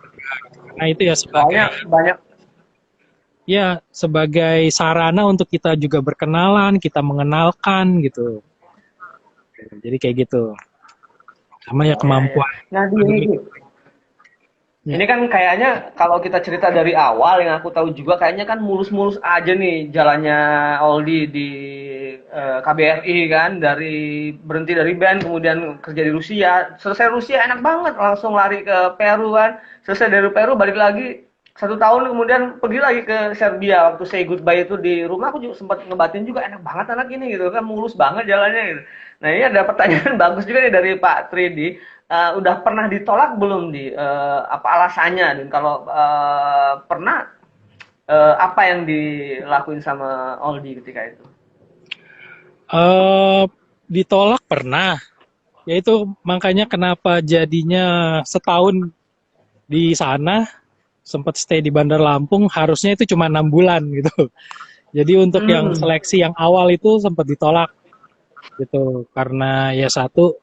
Nah itu ya sebagai sarana untuk kita juga berkenalan, kita mengenalkan gitu. Jadi kayak gitu. Sama ya kemampuan. Nah, ini kan kayaknya kalau kita cerita dari awal yang aku tahu juga kayaknya kan mulus-mulus aja nih jalannya Aldi di KBRI kan, dari berhenti dari band kemudian kerja di Rusia, selesai Rusia enak banget langsung lari ke Peru kan, selesai dari Peru balik lagi 1 tahun kemudian pergi lagi ke Serbia, waktu say goodbye itu di rumah aku juga sempat ngebatin juga enak banget anak ini gitu kan, mulus banget jalannya gitu. Nah ini ada pertanyaan bagus juga nih dari Pak Tridi. Udah pernah ditolak belum apa alasannya, dan kalau pernah apa yang dilakuin sama Aldi ketika itu? Ditolak pernah. Ya itu makanya kenapa jadinya setahun di sana, sempat stay di Bandar Lampung, harusnya itu cuma 6 bulan gitu. Jadi untuk yang seleksi yang awal itu sempat ditolak gitu, karena ya satu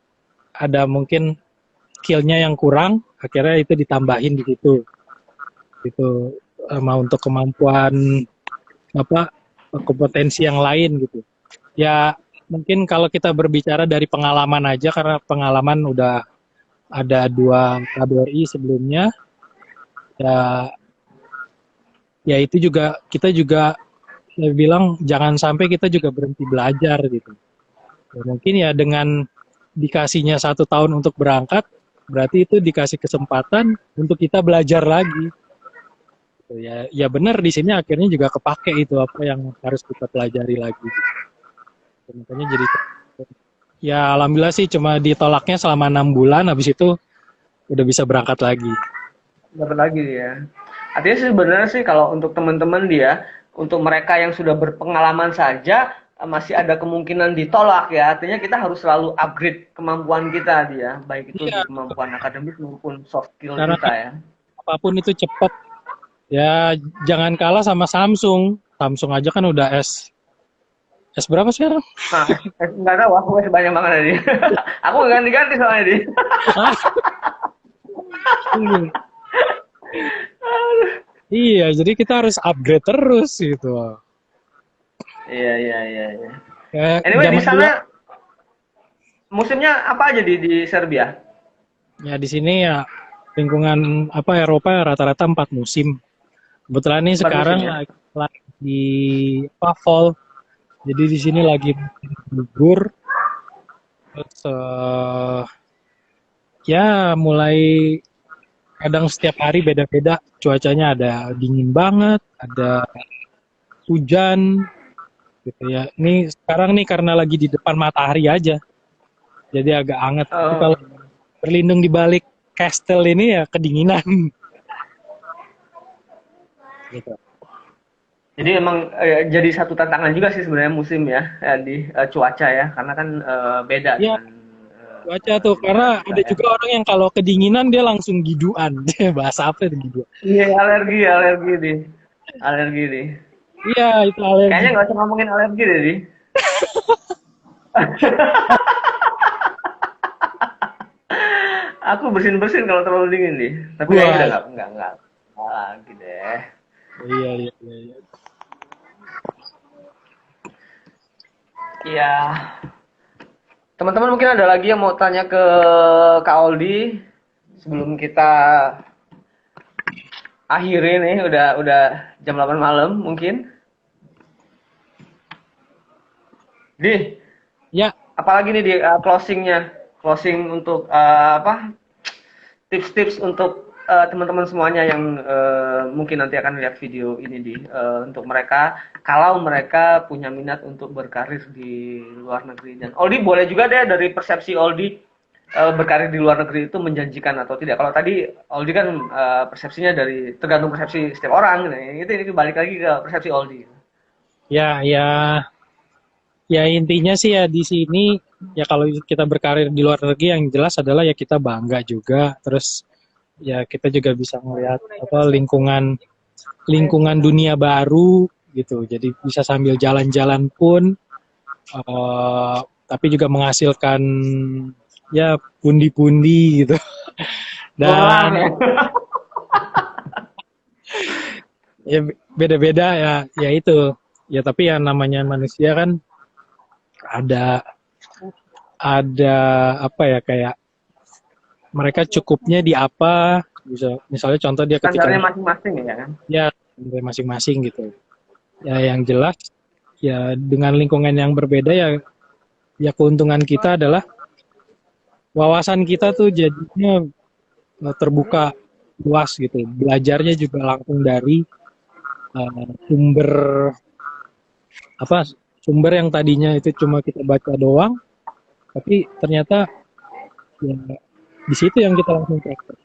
ada mungkin skillnya yang kurang, akhirnya itu ditambahin di situ gitu, untuk kemampuan kompetensi yang lain gitu ya. Mungkin kalau kita berbicara dari pengalaman aja, karena pengalaman udah ada 2 KBRI sebelumnya ya itu juga kita juga saya bilang jangan sampai kita juga berhenti belajar gitu ya. Mungkin ya dengan dikasihnya 1 tahun untuk berangkat, berarti itu dikasih kesempatan untuk kita belajar lagi. Ya benar, di sini akhirnya juga kepake itu apa yang harus kita pelajari lagi. Makanya jadi ya alhamdulillah sih cuma ditolaknya selama 6 bulan, habis itu udah bisa berangkat lagi. Dapat lagi ya. Artinya sih sebenarnya sih kalau untuk teman-teman untuk mereka yang sudah berpengalaman saja masih ada kemungkinan ditolak ya. Artinya kita harus selalu upgrade kemampuan kita baik itu di kemampuan akademis maupun soft skill karena kita ya. Apapun itu cepat. Ya jangan kalah sama Samsung. Samsung aja kan udah S berapa sekarang? Nah, nggak tahu, aku masih banyak banget tadi. Aku nggak ganti-ganti soalnya di. Iya, jadi kita harus upgrade terus gitu. Iya. Anyway, di sana musimnya apa aja di Serbia? Ya di sini ya lingkungan Eropa rata-rata 4 musim. Kebetulan nih sekarang lagi di fall. Jadi di sini lagi gugur. Terus ya mulai kadang setiap hari beda-beda cuacanya, ada dingin banget, ada hujan gitu ya. Ini sekarang nih karena lagi di depan matahari aja, jadi agak hangat. Tapi Oh, kalau berlindung di balik kastel ini ya kedinginan. Gitu. jadi emang jadi satu tantangan juga sih sebenarnya musim ya, di cuaca ya, karena kan beda Ya dengan cuaca tuh, di negara karena kita ada ya. juga orang yang kalau kedinginan dia langsung giduan. Bahasa apa itu giduan? Iya, alergi, alergi nih, alergi nih. Iya itu alergi. Kayaknya nggak usah ngomongin alergi deh, di. Aku bersin-bersin kalau terlalu dingin nih. Tapi kayaknya udah Wah, nggak lagi deh. iya iya iya. Iya. Iya. Teman-teman mungkin ada lagi yang mau tanya ke Kak Oldi sebelum kita akhiri nih, udah jam 8 malam mungkin. Di, Ya, apalagi nih di closingnya, closing untuk apa? Tips-tips untuk teman-teman semuanya yang mungkin nanti akan lihat video ini di untuk mereka kalau mereka punya minat untuk berkarir di luar negeri. Dan Oldi boleh juga deh dari persepsi Oldi, berkarir di luar negeri itu menjanjikan atau tidak. Kalau tadi Oldi kan persepsinya dari tergantung persepsi setiap orang. Nah, ini balik lagi ke persepsi Oldi. ya, ya, ya intinya sih ya di sini ya kalau kita berkarir di luar negeri yang jelas adalah ya kita bangga juga. Terus ya kita juga bisa melihat apa lingkungan dunia baru gitu. Jadi bisa sambil jalan-jalan pun, tapi juga menghasilkan ya pundi-pundi gitu. Uang Dan ya. ya beda-beda ya, ya itu. Ya tapi yang namanya manusia kan ada ada apa ya kayak mereka cukupnya di apa, bisa misalnya contoh dia ketika Standarnya masing-masing ya kan. ya dari masing-masing gitu. Ya yang jelas ya dengan lingkungan yang berbeda ya, ya keuntungan kita adalah wawasan kita tuh jadinya terbuka luas gitu. Belajarnya juga langsung dari sumber apa sumber yang tadinya itu cuma kita baca doang, tapi ternyata ya di situ yang kita langsung praktek.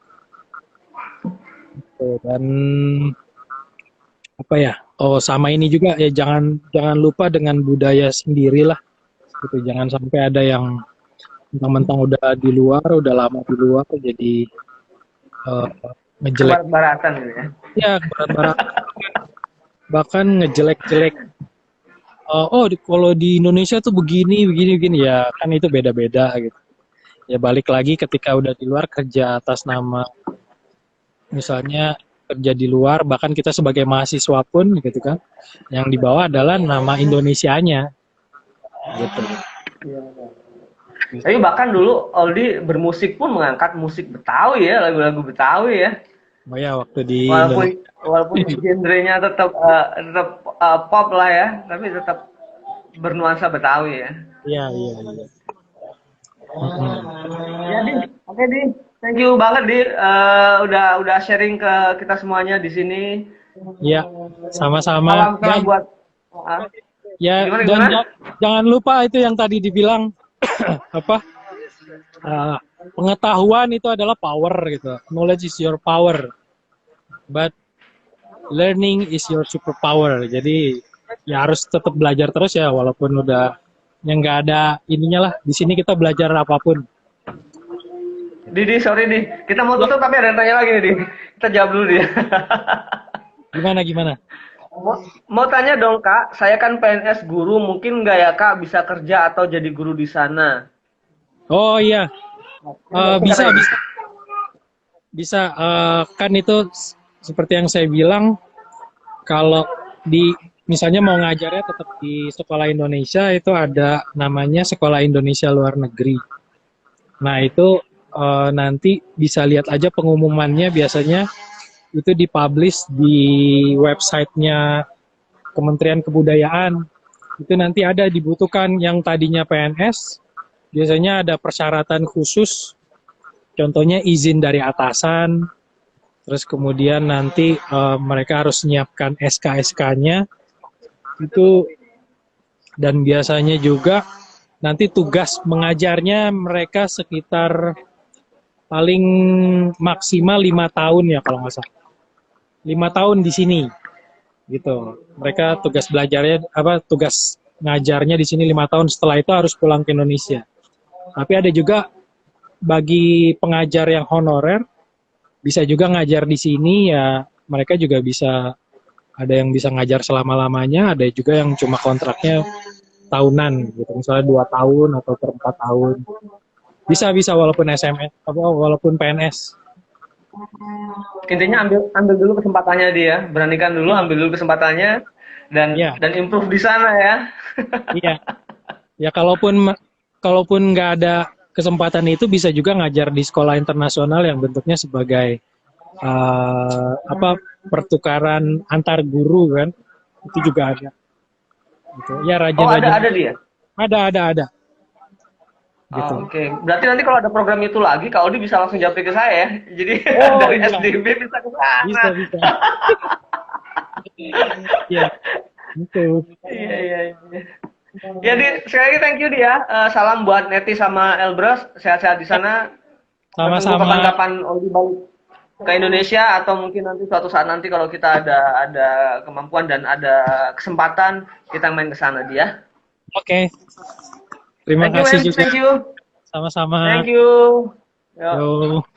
Gitu. Dan apa ya? Oh sama ini juga ya jangan jangan lupa dengan budaya sendiri lah. Gitu. Jangan sampai ada yang mentang-mentang udah di luar, udah lama di luar, jadi uh, ngejelek, Barat-baratan gitu ya. ya barat-barat, bahkan ngejelek-jelek. Kalau di Indonesia tuh begini, begini, begini ya kan itu beda-beda gitu. Ya balik lagi ketika udah di luar kerja atas nama, misalnya kerja di luar, bahkan kita sebagai mahasiswa pun gitu kan, yang dibawa adalah nama Indonesianya gitu. Tapi bahkan dulu Aldi bermusik pun mengangkat musik Betawi ya, lagu-lagu Betawi ya. Oh ya waktu di Walaupun Indonesia, walaupun genrenya tetap pop lah ya, tapi tetap bernuansa Betawi ya. iya iya iya. Ya, Di. Oke, Di. Thank you banget, Di. Udah sharing ke kita semuanya di sini. Iya, sama-sama. Salam Ya, salam buat ah, ya gimana dan gimana? jangan lupa itu yang tadi dibilang apa? uh, Pengetahuan itu adalah power gitu. Knowledge is your power, but learning is your superpower. Jadi ya harus tetap belajar terus ya walaupun udah yang nggak ada ininya lah. Di sini kita belajar apapun. Di, sorry, Di. Kita mau Ya, tutup tapi ada yang tanya lagi nih, Di. Kita jawab dulu, Di. gimana gimana? Mau tanya dong Kak, saya kan PNS guru, mungkin nggak ya Kak bisa kerja atau jadi guru di sana? Oh iya, bisa Katanya. bisa bisa. Kan itu seperti yang saya bilang, kalau di misalnya mau ngajarnya tetap di sekolah Indonesia itu ada namanya Sekolah Indonesia Luar Negeri. Nah itu nanti bisa lihat aja pengumumannya, biasanya itu dipublish di websitenya Kementerian Kebudayaan. Itu nanti ada dibutuhkan yang tadinya PNS biasanya ada persyaratan khusus, contohnya izin dari atasan, terus kemudian nanti mereka harus menyiapkan SK-SK-nya itu, dan biasanya juga nanti tugas mengajarnya mereka sekitar paling maksimal 5 tahun ya kalau nggak salah. 5 tahun di sini gitu. Mereka tugas belajarnya tugas ngajarnya di sini 5 tahun. Setelah itu harus pulang ke Indonesia. Tapi ada juga bagi pengajar yang honorer bisa juga ngajar di sini ya. Mereka juga bisa, ada yang bisa ngajar selama-lamanya, ada juga yang cuma kontraknya tahunan gitu. Misalnya 2 tahun atau per 4 tahun. Bisa walaupun SMS, walaupun PNS. Intinya ambil dulu kesempatannya dia, beranikan dulu, ambil dulu kesempatannya dan Iya, improve di sana ya. iya. Ya kalaupun nggak ada kesempatan itu bisa juga ngajar di sekolah internasional yang bentuknya sebagai pertukaran antar guru kan, itu juga ada. Gitu. Ya Oh, rajin-rajin. ada dia. Ada. Gitu. Oh, oke. Berarti nanti kalau ada program itu lagi, Kak Odi bisa langsung japri ke saya ya. Jadi Oh dari iya, SDB bisa ke sana. bisa. Iya, gitu. Iya, iya, iya. Ya, Di, sekali lagi thank you dia. Salam buat Neti sama Elbros. Sehat-sehat di sana. Tunggu Sama-sama. kapan-kapan Odi balik ke Indonesia atau mungkin nanti suatu saat nanti kalau kita ada kemampuan dan ada kesempatan kita main ke sana dia. Oke. Terima Thank you, kasih man. juga. Thank you. Sama-sama. Thank you. Yo. Yo.